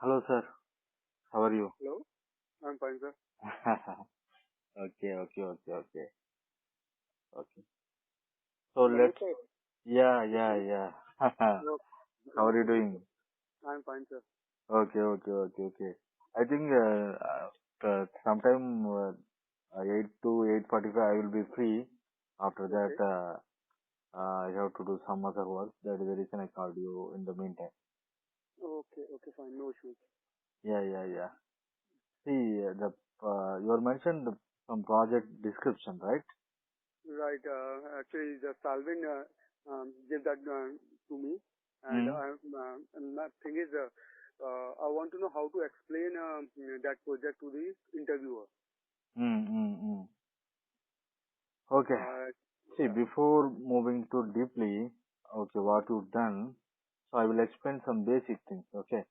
Hello, sir. How are you? Hello, I'm fine, sir. Okay. So Hello, let's, sir. yeah. Hello. How are you doing? I'm fine, sir. Okay. I think sometime 8 to 8:45 I will be free. After that, Okay. I have to do some other work. That is the reason I called you in the meantime. Okay, fine. No issues. Yeah. See, you are mentioned some project description, right? Right. Actually, the Salvin gave that to me, and Hmm. the thing is, I want to know how to explain that project to the interviewer. Hmm. Okay. Uh, See, yeah. before moving too deeply, okay, what you've done, so I will explain some basic things, okay?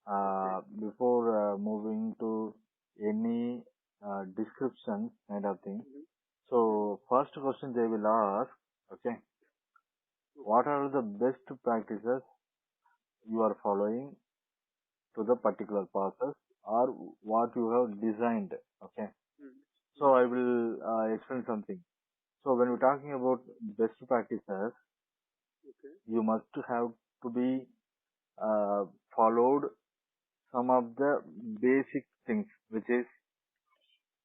Okay. Before moving to any description kind of thing. Mm-hmm. Mm-hmm. So, first question they will ask, okay, Okay. what are the best practices you are following to the particular process or what you have designed, okay? Mm-hmm. So, Mm-hmm. I will explain something. So, when we're Mm-hmm. talking about best practices, Okay. you must have to be uh, followed some of the basic things, which is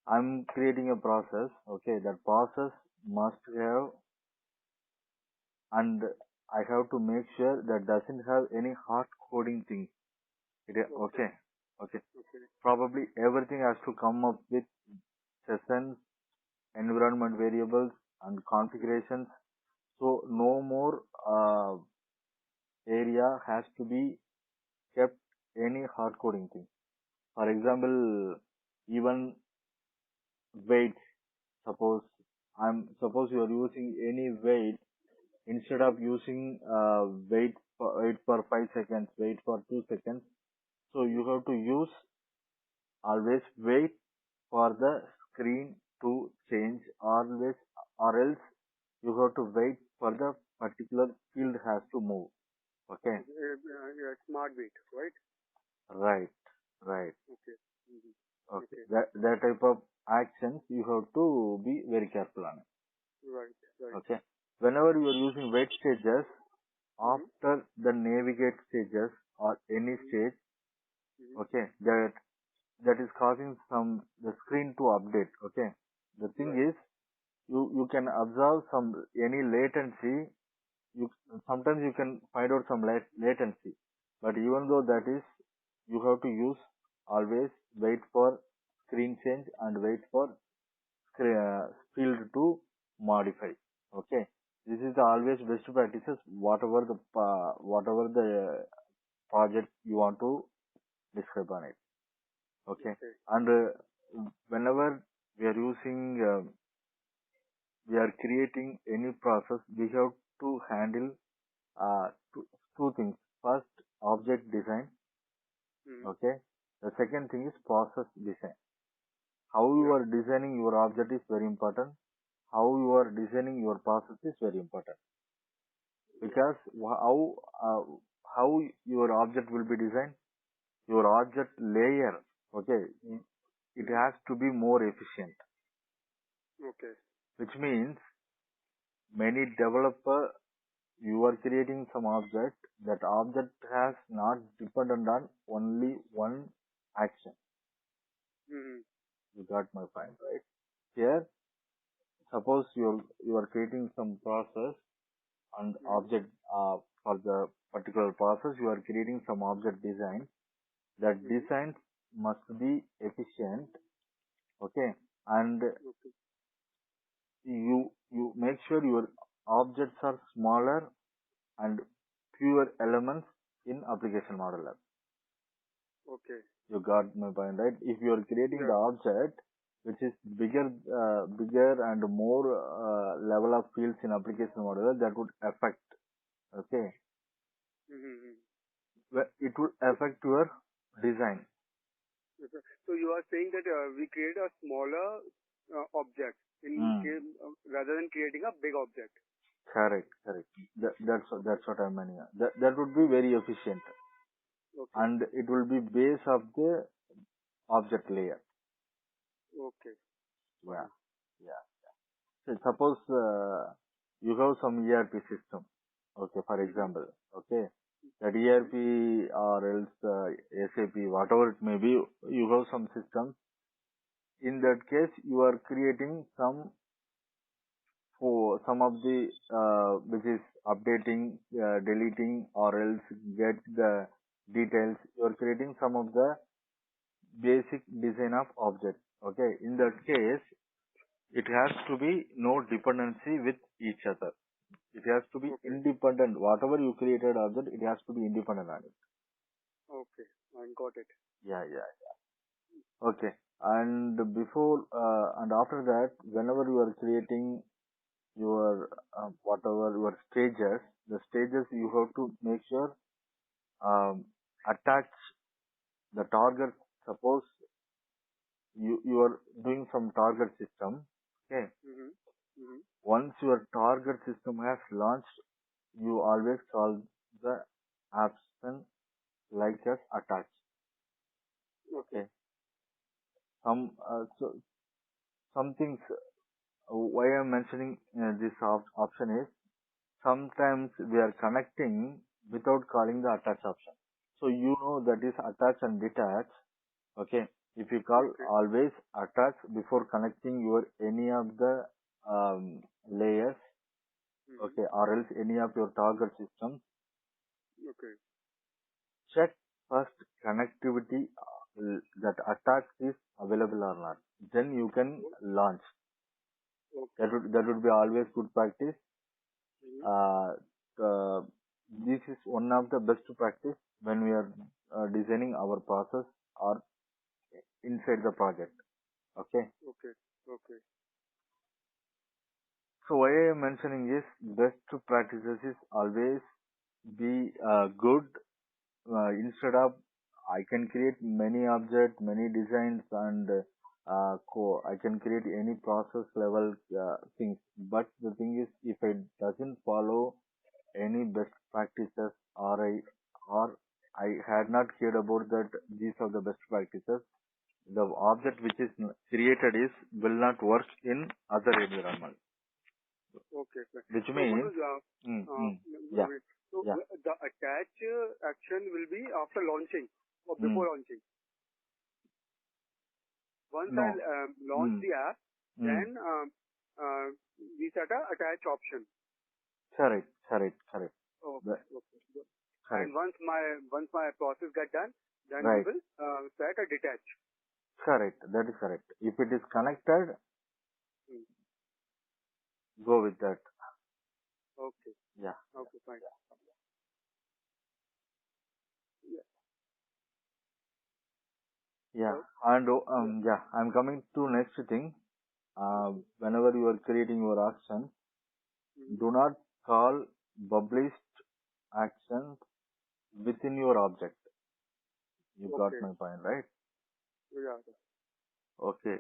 I'm creating a process. Okay, that process must have, and I have to make sure that doesn't have any hard coding things. Okay. Okay. Okay. Probably everything has to come up with sessions, environment variables, and configurations. So no more area has to be kept any hard coding thing. For Okay. example, even weights. Suppose suppose you are using any weight instead of Mm-hmm. using wait for 5 seconds, wait for 2 seconds. So you have to use always wait for the screen to change always, or else you have to wait for the particular field has to move. Okay, Okay. Yeah, smart weight, right? right, right. Okay. Mm-hmm. Okay, Okay. that type of actions you have to be very careful on it. Right. Right. Okay. Whenever you are using wait stages, Mm-hmm. after the navigate stages or any Mm-hmm. stage, Mm-hmm. okay, that is causing the screen to update. Okay. The thing Right. is, you can observe some any latency. You sometimes you can find out some latency, but even though that is, you have to use always wait for screen change and wait for field to modify. Okay, this is the always best practices. Whatever the project you want to describe on it. Okay, Okay. and whenever we are we are creating any process, we have to handle uh, two, two things. First, object design. Mm-hmm. Okay, the second thing is process design. How you Yeah. are designing your object is very important. How you are designing your process is very important. Yeah. Because how your object will be designed, your object layer, okay, it Mm-hmm. has to be more efficient, Okay. which means many developer, you are creating some object, that object has not dependent on only one action. Mm-hmm. You got my point, right? Here, suppose you are creating some process and Mm-hmm. object for the particular process, you are creating some object design. That Mm-hmm. design must be efficient, okay, and Okay. you make sure your objects are smaller and fewer elements in application modeler. Okay. You got my point, right? If you are creating the Yeah. object which is bigger and more level of fields in application modeler, that would affect, okay, Mm-hmm. it would affect your design. Okay. So you are saying that we create a smaller object Mm. rather than creating a big object. Correct. Okay. That's what I'm meaning. That would be very efficient. Okay. and it will be base of the object layer. Okay. Yeah, yeah. So suppose you have some ERP system. Okay, for example, okay, that ERP or else SAP, whatever it may be, you have some system. In that case, you are creating some for some of the which is updating, deleting, or else get the details. You are creating some of the basic design of object. Okay, in that case, it has to be no dependency with each other. It has to be Okay. independent. Whatever you created object, it has to be independent on it. Okay. I got it. Yeah, yeah, yeah. Okay. And before and after that, whenever you are creating your whatever your stages, the stages you have to make sure attach the target. Suppose you are doing some target system. Okay. Mm-hmm. Mm-hmm. Once your target system has launched, you always call the option like as attach. Okay. Okay. So some things why I'm mentioning this option is sometimes we are connecting without calling the attach option. So you know that is attach and detach. Okay. If you call Okay. always attach before connecting your any of the layers, Mm-hmm. okay, or else any of your target systems, Okay. check first connectivity that attach is available or not. Then you can launch. Okay. That would be always good practice. Mm-hmm. This is one of the best practice when we are designing our process or inside the project. Okay. Okay. Okay. So why I am mentioning is best practices is always be good instead of I can create many objects, many designs, and I can create any process level things. But the thing is, if it doesn't follow any best practices, or I had not cared about that these are the best practices, the object which is created is will not work in other environment. Okay. Which So means, Manoj, yeah, wait. So yeah, the attach action will be after launching or mm, before launching. Once I no, launch the app, mm, then we set a attach option. correct, correct, correct, Okay. The- Okay. Good. And correct, once my process get done, then we right, will set a detach. correct. That is correct. If it is connected, Hmm. go with that. Okay. Yeah, Okay. Fine. Yeah. yeah. Hello. And Yeah. yeah, I'm coming to next thing. Whenever you are creating your action, Mm-hmm. do not call published action within your object. You got Okay. my point, right? Yeah. Okay.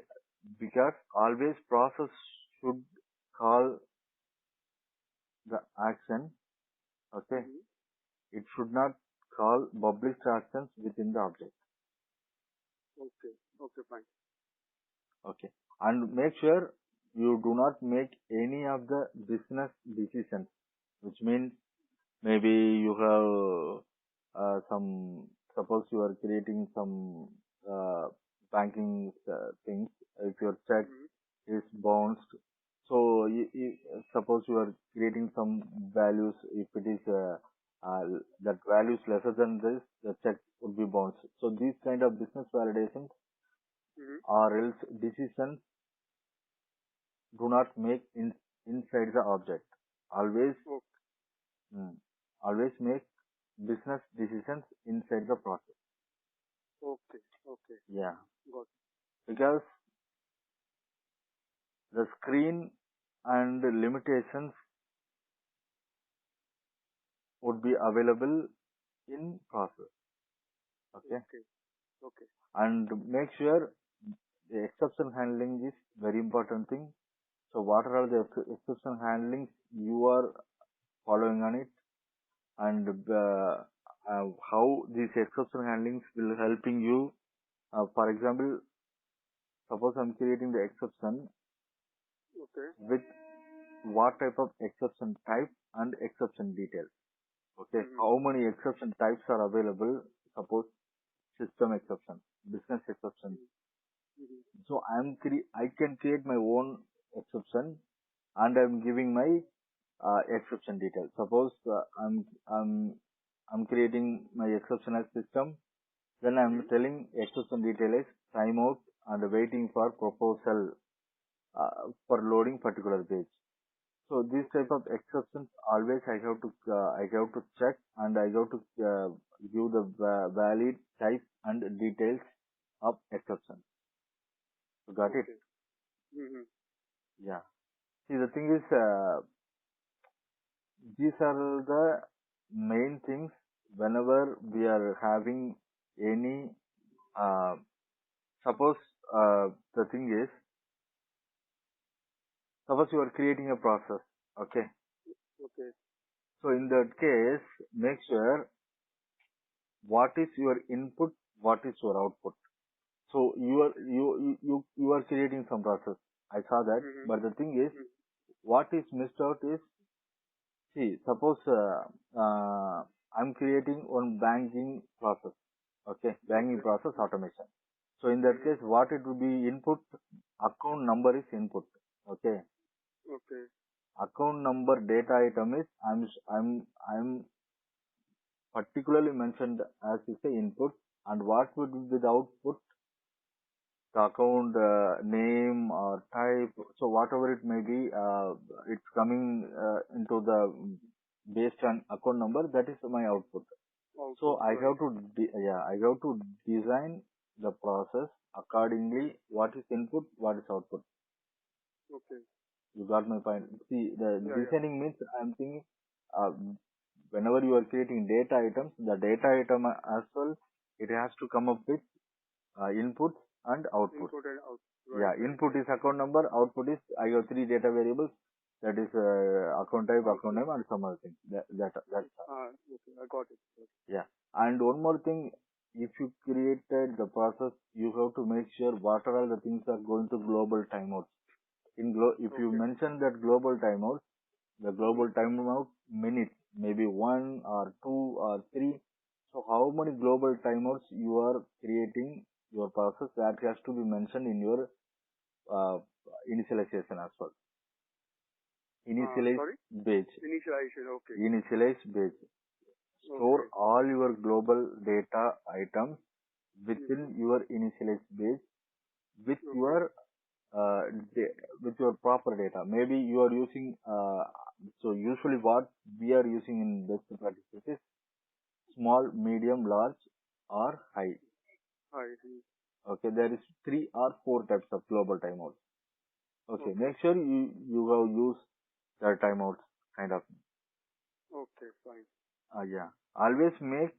Because always process should call the action. Okay. Mm-hmm. It should not call published actions within the object. Okay. Okay. Fine. Okay. And make sure you do not make any of the business decisions, which means maybe you have some, suppose you are creating some banking things. If your check Mm-hmm. is bounced, so suppose you are creating some values. If it is that value is lesser than this, the check would be bounced. So these kind of business validations Mm-hmm. or else decisions do not make inside the object. Always, Okay. mm, always make business decisions inside the process. Okay. Okay. Yeah, Got it. because the screen and the limitations would be available in process. Okay, Okay. Okay. and make sure the exception handling is very important thing. So what are all the exception handlings you are following on it, and how these exception handlings will helping you. For example, suppose I'm creating the exception Okay. with what type of exception type and exception detail. Okay, how many exception types are available? Suppose system exception, business exception. So I can create my own exception, and I'm giving my exception detail. Suppose I'm creating my exception as system. Then I'm telling exception detail is timeout and waiting for proposal for loading particular page. So this type of exceptions always I have to check, and I have to give the valid type and details of exception. You got it? Yeah. See, the thing is, these are the main things whenever we are having any. Suppose the thing is, suppose you are creating a process. Okay. Okay. So in that case, make sure what is your input, what is your output. So you are creating some process. I saw that, but the thing is, what is missed out is, see, suppose I'm creating one banking process. Okay, banking process automation. So in that case, what it will be input, account number is input. Okay. Okay. Account number data item is I'm particularly mentioned as is the input, and what would be the output, the account name or type. So whatever it may be, it's coming into the based on account number. That is my output. So I have to I have to design the process accordingly. What is input, what is output. Okay. You got my point. See, the designing means I'm thinking whenever you are creating data items, the data item as well, it has to come up with inputs and outputs. Input and output. Yeah, input is account number, output is I have 3 data variables. That is account type, account name, and some other thing. That's okay, I got it. yeah. And one more thing, if you created the process, you have to make sure what are all the things are going to global timeouts. If you mention that global timeout, the global timeout minutes, maybe 1 or 2 or 3. So how many global timeouts you are creating your process, that has to be mentioned in your initialization as well. Initialize page. Initialization, okay. Initialize page. Store all your global data items within your initialize page with your with your proper data. Maybe you are using so usually what we are using in best practices is small, medium, large, or high. Okay, there is 3 or 4 types of global timeouts. Okay, make sure you have used the timeouts kind of. Okay, fine. Yeah, always make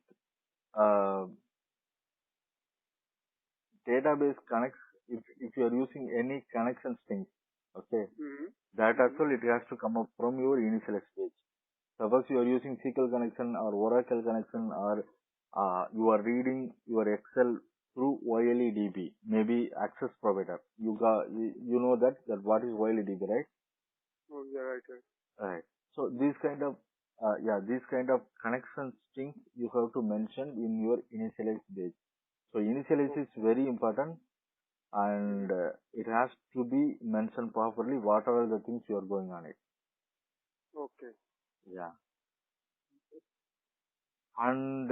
database connects if you are using any connection strings. Okay, that as well it has to come up from your initial stage. Suppose you are using SQL connection or Oracle connection, or you are reading your Excel through YLEDB, maybe access provider. You know that what is YLEDB, right? Oh, yeah, right. Right. So these kind of connection strings you have to mention in your initialize page. So initialize is very important, and it has to be mentioned properly. What are the things you are going on it? Okay. Yeah. And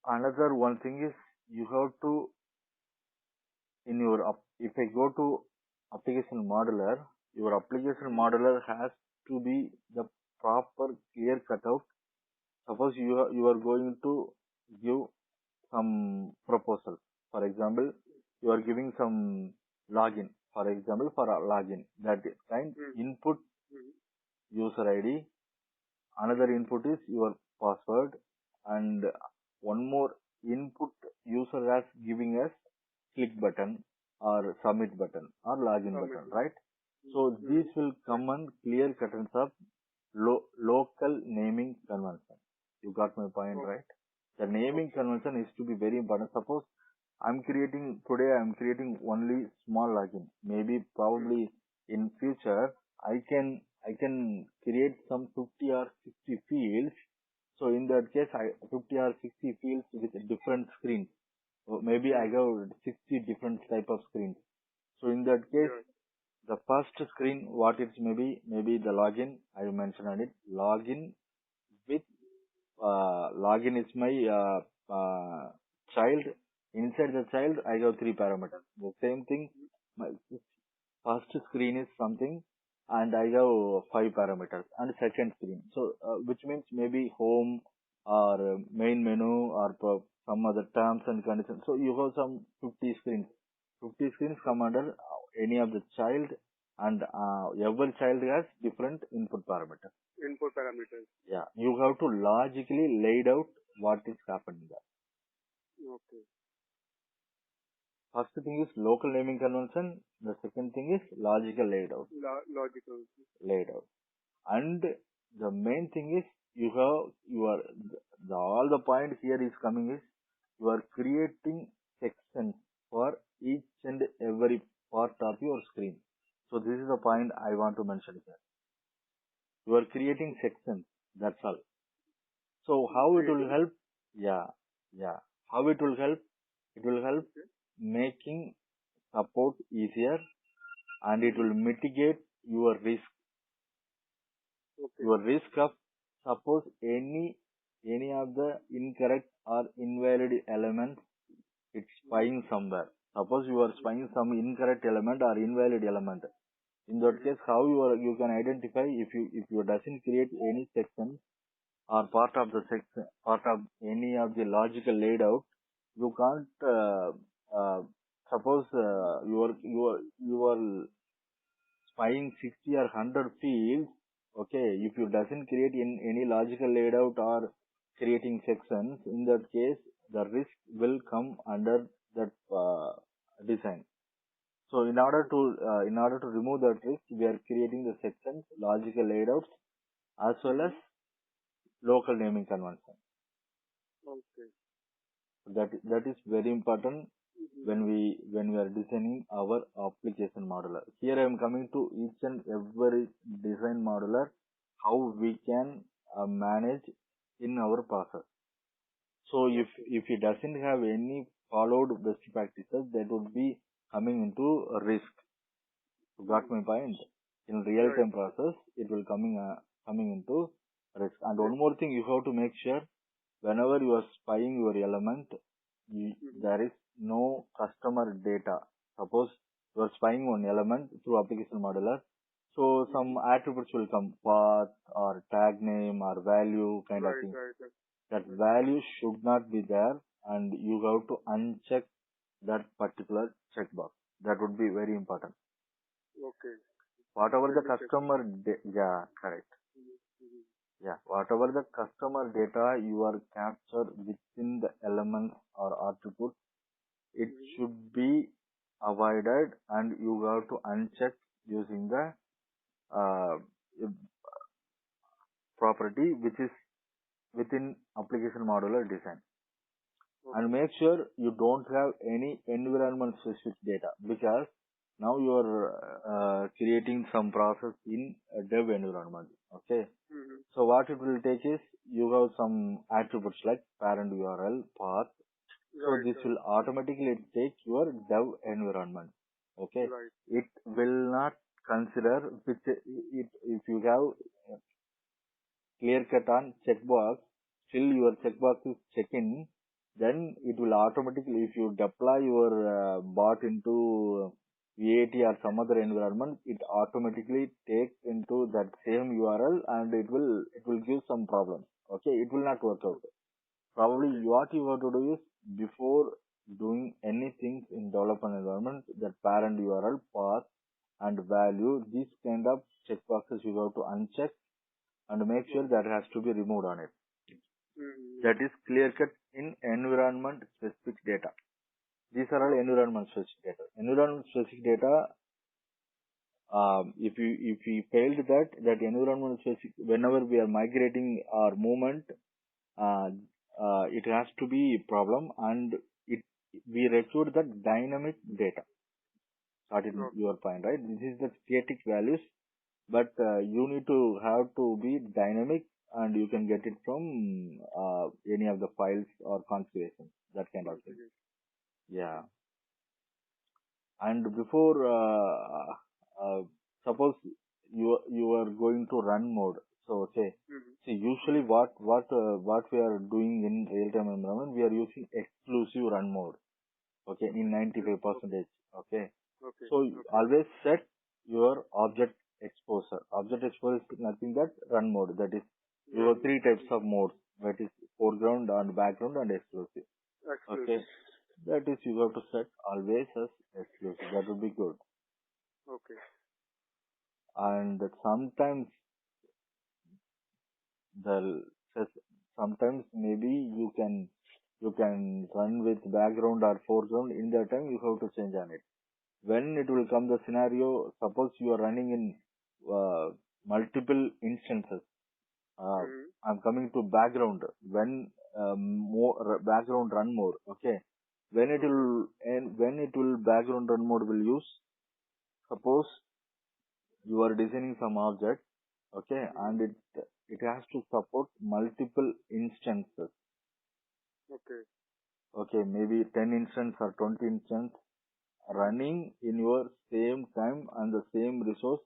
another one thing is you have to if I go to application modeler, your application modeler has to be the proper clear cutout. Suppose you are going to give some proposal. For example, you are giving some login. For example, for a login, that kind input user ID. Another input is your password, and one more input user has giving us click button or submit button or login button, right? So these will come on clear cuttings of local naming convention. You got my point, right? The naming convention is to be very important. Suppose today I'm creating only small login. Maybe probably in future I can create some 50 or 60 fields. So in that case, 50 or 60 fields with different screens. So maybe I have 60 different type of screens. So in that case, the first screen, what it's maybe the login. I mentioned it. Login with login is my child. Inside the child, I have 3 parameters. The same thing. My first screen is something, and I have 5 parameters. And second screen. So which means maybe home or main menu or some other terms and conditions. So you have some 50 screens. 50 screens come under any of the child, and every child has different input parameters. Yeah, you have to logically laid out what is happening there. Okay. First thing is local naming convention. The second thing is logical laid out. Laid out. And the main thing is you have all the point here is coming is you are creating sections for each and every part of your screen. So this is the point I want to mention here. You are creating sections. That's all. So how it will help? Yeah. How it will help? It will help making support easier, and it will mitigate your risk. Your risk of suppose any of the incorrect or invalid elements, it's spying somewhere. Suppose you are spying some incorrect element or invalid element. In that case, how you can identify if you doesn't create any section or part of any of the logical laid out, you can't suppose you are spying 60 or 100 fields. Okay, if you doesn't create in any logical laid out or creating sections, in that case the risk will come under that design. So in order to remove that risk, we are creating the sections, logical layouts, as well as local naming convention. Okay. That is very important when we are designing our application modeler. Here I am coming to each and every design modeler, how we can manage in our process. So if it doesn't have any followed best practices, that would be coming into a risk. You got my point? In real time process, it will coming into risk. And one more thing, you have to make sure whenever you are spying your element, there is no customer data. Suppose you are spying one element through application modeler, so some attributes will come, path or tag name or value kind of thing. That value should not be there, and you have to uncheck that particular checkbox. That would be very important. Okay. Whatever the customer correct. Yeah, whatever the customer data you are captured within the elements or attributes, it should be avoided, and you have to uncheck using the property which is within application modular design. And make sure you don't have any environment specific data, because now you are creating some process in a dev environment. Okay. So what it will take is you have some attributes like parent URL, path. So this will automatically take your dev environment. Okay. It will not consider if you have clear cut on checkbox, still your checkbox is check-in, then it will automatically, if you deploy your bot into VAT or some other environment, it automatically takes into that same URL, and it will give some problems. Okay, it will not work out. Probably what you have to do is, before doing anything in development environment, that parent URL, path and value, these kind of checkboxes you have to uncheck and make sure that has to be removed on it. That is clear cut in environment specific data. These are all environment specific data. Environment specific data, if we failed that environment specific, whenever we are migrating our movement, it has to be problem, and we record the dynamic data. Started your point, right? This is the static values, but you need to have to be dynamic, and you can get it from any of the files or configurations, that kind of thing. Yeah. And before, suppose you are going to run mode. So see, usually what we are doing in real-time environment, we are using exclusive run mode. Okay, in 95%. Okay. So always set your object exposure. Object exposure is nothing but run mode. That is, you have three types of modes. That is foreground and background and exclusive. Okay. That is, you have to set always as exclusive. That would be good. Okay. And sometimes maybe you can run with background or foreground. In that time, you have to change on it. When it will come the scenario, suppose you are running in multiple instances. I'm coming to background. When more background run mode, okay. When it will background run mode will use. Suppose you are designing some object, okay, and it has to support multiple instances. Okay, maybe 10 instance or 20 instance running in your same time and the same resource,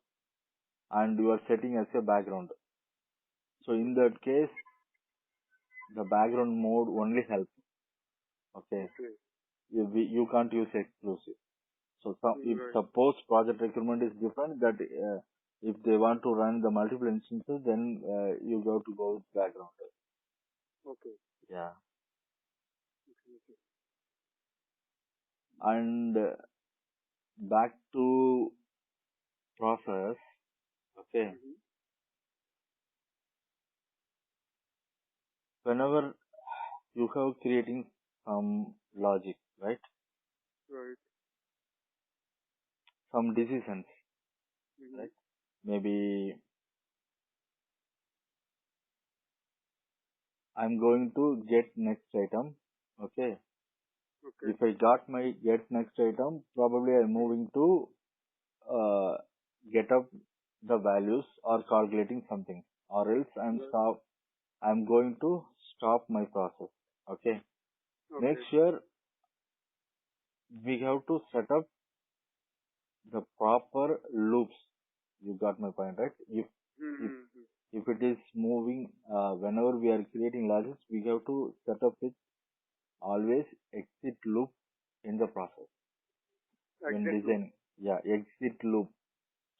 and you are setting as a background. So in that case, the background mode only helps. Okay. You can't use exclusive. So if suppose project requirement is different, that if they want to run the multiple instances, then you have to go with background. Okay. Yeah. And back to process. Okay. Whenever you have creating some logic, right? Right. Some decisions, right? Maybe I'm going to get next item. Okay. If I got my get next item, probably I'm moving to get up the values or calculating something, or else I'm going to stop my process. Okay. Make sure we have to set up the proper loops. You got my point, right? If it is moving, whenever we are creating logics, we have to set up with always exit loop in the process. When designing, exit loop.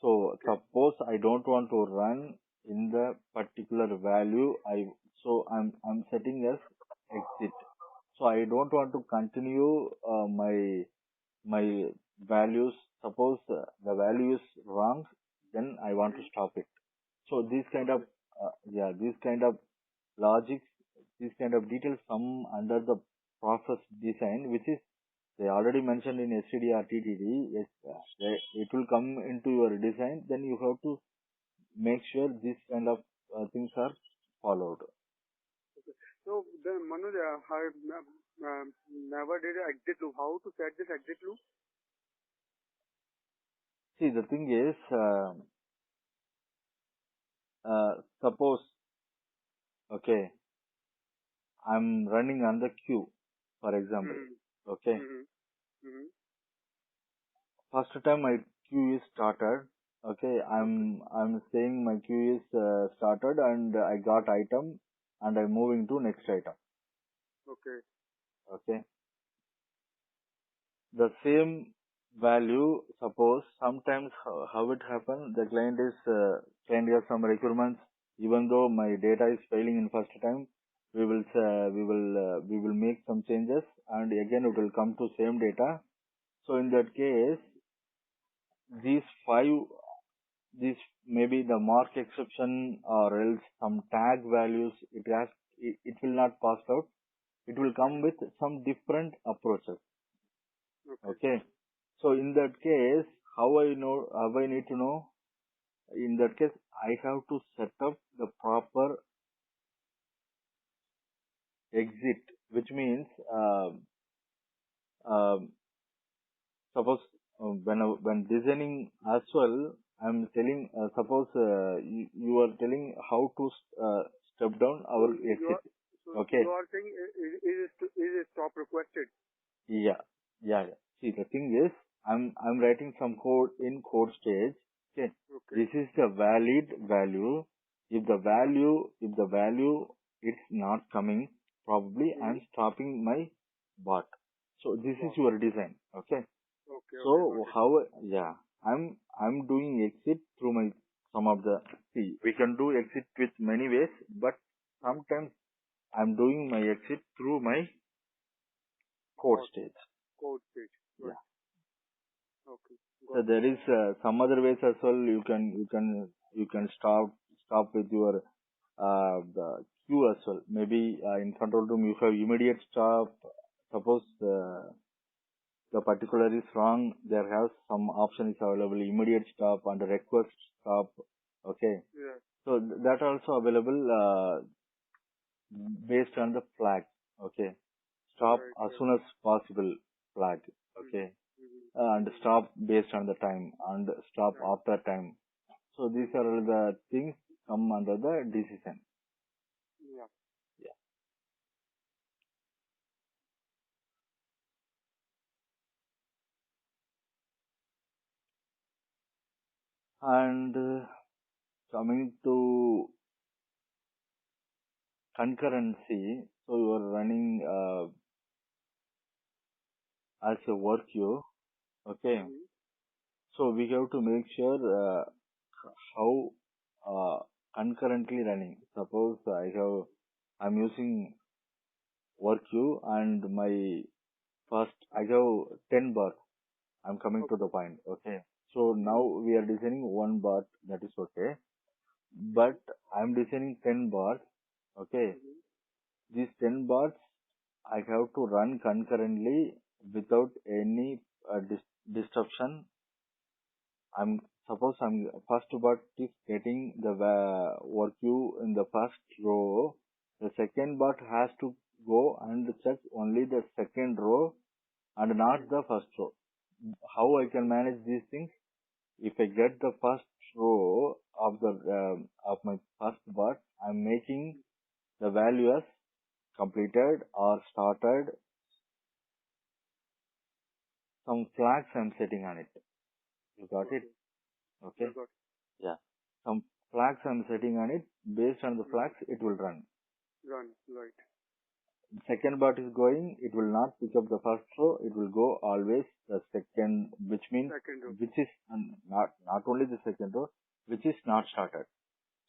So suppose I don't want to run in the particular value, I'm setting as exit. So I don't want to continue my values. Suppose the value is wrong, then I want to stop it. So these kind of logics, these kind of details come under the process design, which is they already mentioned in STD or TTD. Yes, it will come into your design. Then you have to make sure these kind of things are followed. Okay. So then, Manoj, I never did an exit loop. How to set this exit loop? See, the thing is, suppose, okay, I'm running on the queue, for example. Okay. First time my queue is started. Okay, I'm saying my queue is started, and I got item, and I'm moving to next item. Okay. The same value, suppose sometimes how it happen, the client has some requirements. Even though my data is failing in first time, we will make some changes, and again it will come to same data. So in that case, this maybe the mark exception or else some tag values, it will not pass out. It will come with some different approaches. Okay. So in that case, how I need to know? In that case, I have to set up the proper exit, which means um, suppose when designing as well, I'm telling suppose you are telling how to step down our exit. Okay. You are saying is a stop requested? Yeah. See, the thing is, I'm writing some code in code stage. Okay. This is the valid value. If the value is not coming, probably I'm stopping my bot. So this is your design. Okay. So I'm doing exit through my some of the see we can do exit with many ways, but sometimes I'm doing my exit through my code stage. Code stage. Yeah. Okay. So there is some other ways as well. You can stop with your the queue as well. Maybe in control room you have immediate stop. Suppose the particular is wrong, there has some option is available, immediate stop and request stop. Okay. Yeah. So that also available based on the flag. Okay. Stop as soon as possible flag. Okay. And stop based on the time and stop after time. So these are the things come under the decision. Yeah. Yeah. And coming to concurrency, so you are running as a work queue. Okay. So we have to make sure how concurrently running. Suppose I'm using work queue and my first I have 10 bars. I'm coming to the point. Okay. So now we are designing one bar, that is okay. But I'm designing 10 bars. Okay. These 10 bars I have to run concurrently without any disruption. Suppose I'm first bar is getting the work queue in the first row. The second bar has to go and check only the second row and not the first row. How I can manage these things? If I get the first row of the of my first bar, I'm making the value as completed or started. Some flags I'm setting on it. You got it? Okay. Yeah. Some flags I'm setting on it. Based on the flags, it will run. Right. Second bar is going, it will not pick up the first row, it will go always the second, which means, which is not only the second row, which is not started.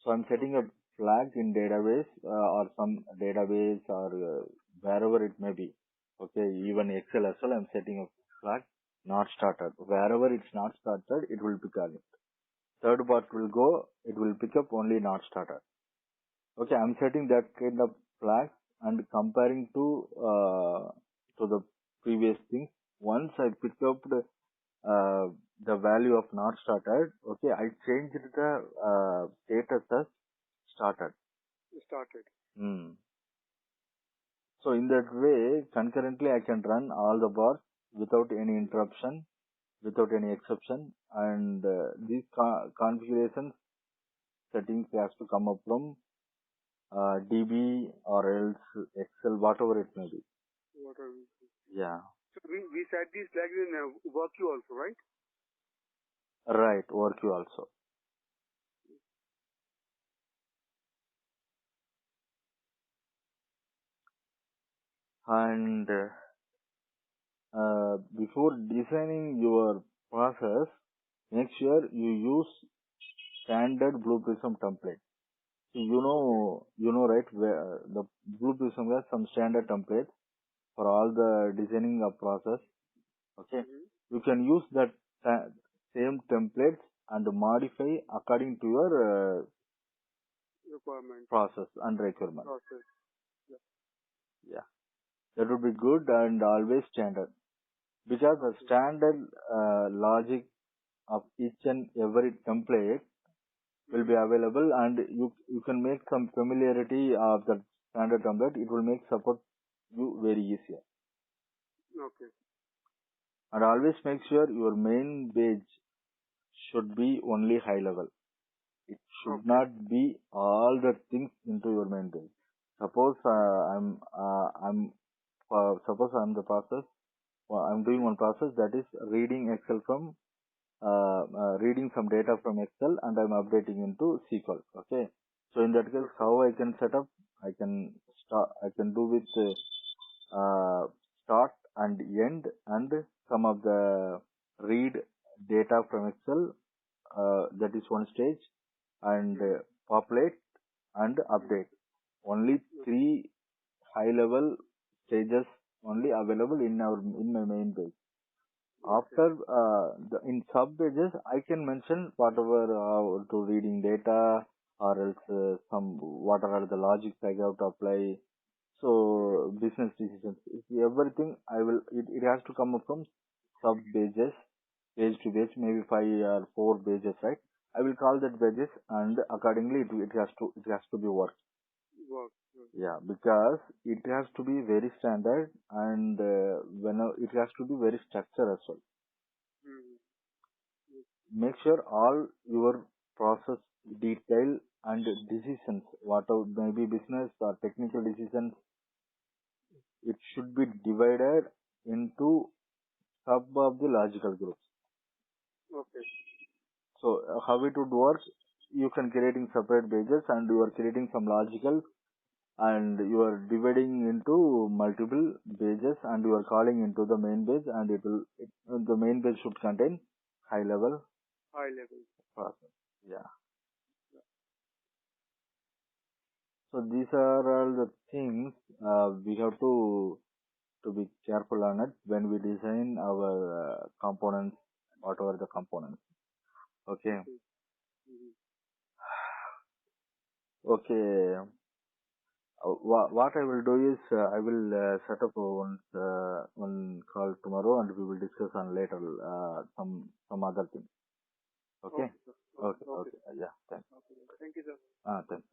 So I'm setting a flag in database or some database or wherever it may be. Okay, even Excel as well, I'm setting a flag not started. Wherever it's not started, it will pick on it. Third part will go, it will pick up only not started. Okay, I'm setting that kind of flag and comparing to the previous thing. Once I pick up the value of not started, okay, I changed the status as started. So in that way, concurrently I can run all the bars without any interruption, without any exception, and these configurations settings has to come up from DB or else Excel, whatever it may be. Yeah. So we set these flags in work queue also, right? Right, work queue also. And before designing your process, make sure you use standard Blueprism template. So you know, right? Where the Blueprism has some standard templates for all the designing of process. Okay, you can use that same templates and modify according to your process and requirement. Yeah, that would be good and always standard, because the standard logic of each and every template will be available, and you can make some familiarity of the standard template, it will make support you very easier. Okay. And always make sure your main page should be only high level. It should not be all the things into your main page. Suppose suppose I'm the process. I'm doing one process that is reading Excel from reading some data from Excel and I'm updating into SQL. Okay. So in that case, how I can set up? I can do with start and end and some of the read data from Excel. That is one stage, and populate and update. Only 3 high level stages only available in my main page. After in sub pages, I can mention whatever to reading data or else what are the logics I have to apply. So business decisions, everything it has to come up from sub pages, page to page, maybe 5 or 4 pages, right? I will call that pages, and accordingly it has to be worked. Yeah, because it has to be very standard, and it has to be very structured as well. Make sure all your process detail and decisions, whatever maybe business or technical decisions, it should be divided into sub of the logical groups. Okay. So how it would work? You can creating separate pages and you are creating some logical and you are dividing into multiple pages and you are calling into the main page, and the main page should contain high level process. Yeah. So these are all the things we have to be careful on it when we design our components, whatever the components. Okay. Okay. What I will do is I will set up one call tomorrow, and we will discuss on later some other things. Okay. Okay. Yeah. Thanks. Thank you, sir. Thanks.